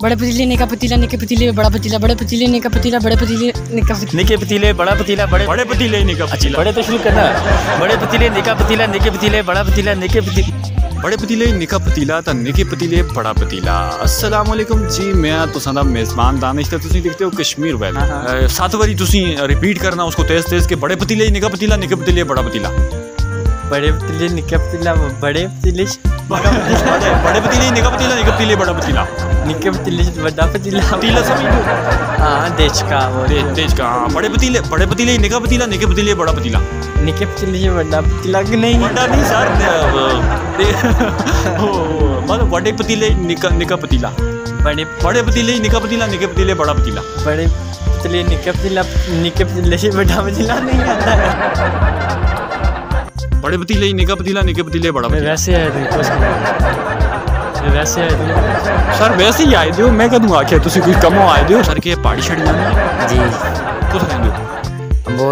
बड़े पतीले निका पतीला निके पतीले बड़ा पतीला बड़े पतीले निका पतीला बड़े पतीले निके पतीले बड़ा पतीला बड़े पतीले निका पतीला बड़े तो शुरू करना बड़े पतीले निका पतीला निके पतीले बड़ा पतीला निके पतीले बड़े पतीले निका पतीला तो निके पतीले बड़ा पतीला। अस्सलाम वालेकुम जी, मैं तुसां दा मेज़बान दानिश ते तुसीं देखते हो कश्मीर वैल। 7 बारी तुसीं रिपीट करना उसको तेज तेज के बड़े पतीले निका पतीला निके पतीले बड़ा पतीला बड़े पतीले निका पतीला बड़े पतीले बड़े पतीले निका पतीला निके पतीले बड़ा पतीला निके पतीले बड़ा पतीला पतीला समझ हाँ देश का वो तेज का बड़े पतीले निका पतीला निके पतीले बड़ा पतीला निके पतीले बड़ा पतीला कि नहीं बड़ा नहीं सर मतलब बड़े पतीले निका पतीला बड़े पतीले निका पतीला निके पतीले बड़ा पतीला बड़े पतीले निका पतीला निके पतीले से बड़ा पतीला नहीं आता है। बड़े पतीले निका पतीला निके पतीले बड़ा पतीला वैसे वैसे सर वैसे ही आए हो मैं कदू आख्या तुसी कुछ कमो आए हो सर के पहाड़ी छड़ी जाने जी कुछ रहंदे हो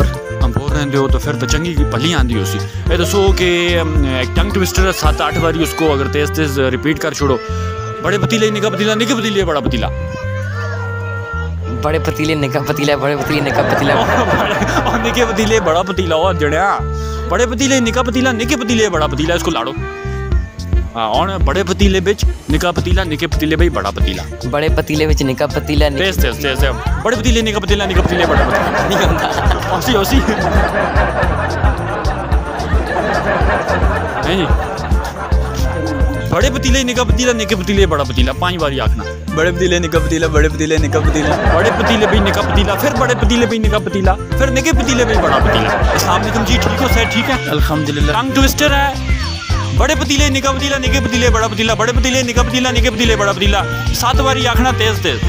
अंबोर रहंदे हो तो फिर तो चंगी भली आंदी हो सी ए दसो कि टंग ट्विस्टर 7-8 बारी उसको अगर तेज तेज रिपीट कर छोड़ो बड़े पतीले निका पतीला निके पतीले बड़ा पतीला बड़े पतीले निका पतीला बड़े पतीले निका पतीला और निके पतीले बड़ा पतीला और जड़िया बड़े पतीले निका पतीला निके पतीले बड़ा पतीला इसको लाड़ो और बड़े पतीले बिच निका पतीला निके पतीले भाई बड़ा पतीला बड़े पतीले बिच निका पतीला तेज तेज तेज बड़े पतीले निका पतीला निके पतीले बड़ा पतीला निकलता ओसी ओसी है जी बड़े पतीले निका पतीला निके पतीले बड़ा पतीला 5 बार आखना बड़े पतीले निका पतीला बड़े पतीले निका पतीला बड़े पतीले भी निका पतीला फिर बड़े पतीले भी निका पतीला फिर निके पतीले भी बड़ा पतीला। अस्सलाम वालेकुम जी, ठीक हो सर? ठीक है अल्हम्दुलिल्लाह। टंग ट्विस्टर है बड़े पतीले निका पतीला निके पतीले बड़ा पतीला बड़े पतीले निका पतीला निके पतीले बड़ा पतीला 7 बारी आखना तेज तेज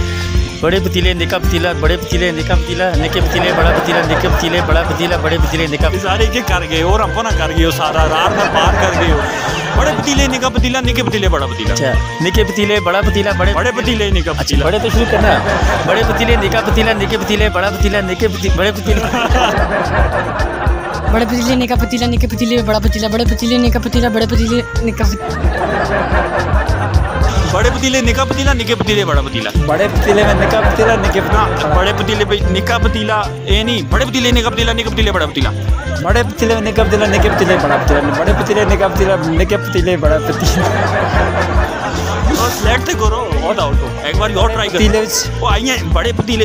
बड़े पतीले निका पतीला बड़े पतीले निका पतीला निके पतीले बड़ा पतीला निके पतीले बड़ा पतीला बड़े पतीले निका सारे के कर गए और हम ना कर गए हो सारा रात में पार कर गए हो बड़े पतीले निका पतीला निके पतीले बड़ा पतीला अच्छा निके पतीले बड़ा पतीला बड़े पतीले निका पतीला बड़े तो शुरू करना बड़े पतीले निका पतीला निके पतीले बड़ा पतीला निके बड़े पतीले बड़े पतीले निका पतीला निके पतीले बड़ा पतीला बड़े पतीले निका पतीला बड़े पतीले निका बड़े पतीले निका पतीला निके पतीले बड़ा पतीला बड़े पतीले में निका पतीला निके बड़े पतीले पे निका पतीला ए नहीं बड़े पतीले निका पतीला निके पतीले बड़ा पतीला बड़े पतीले में निका पतीला निके पतीले बड़ा पतीला बड़े पतीले निका पतीला निके पतीले बड़ा पतीला लेट से करो और आओ एक बार और ट्राई करो पतीले वो आई है बड़े पतीले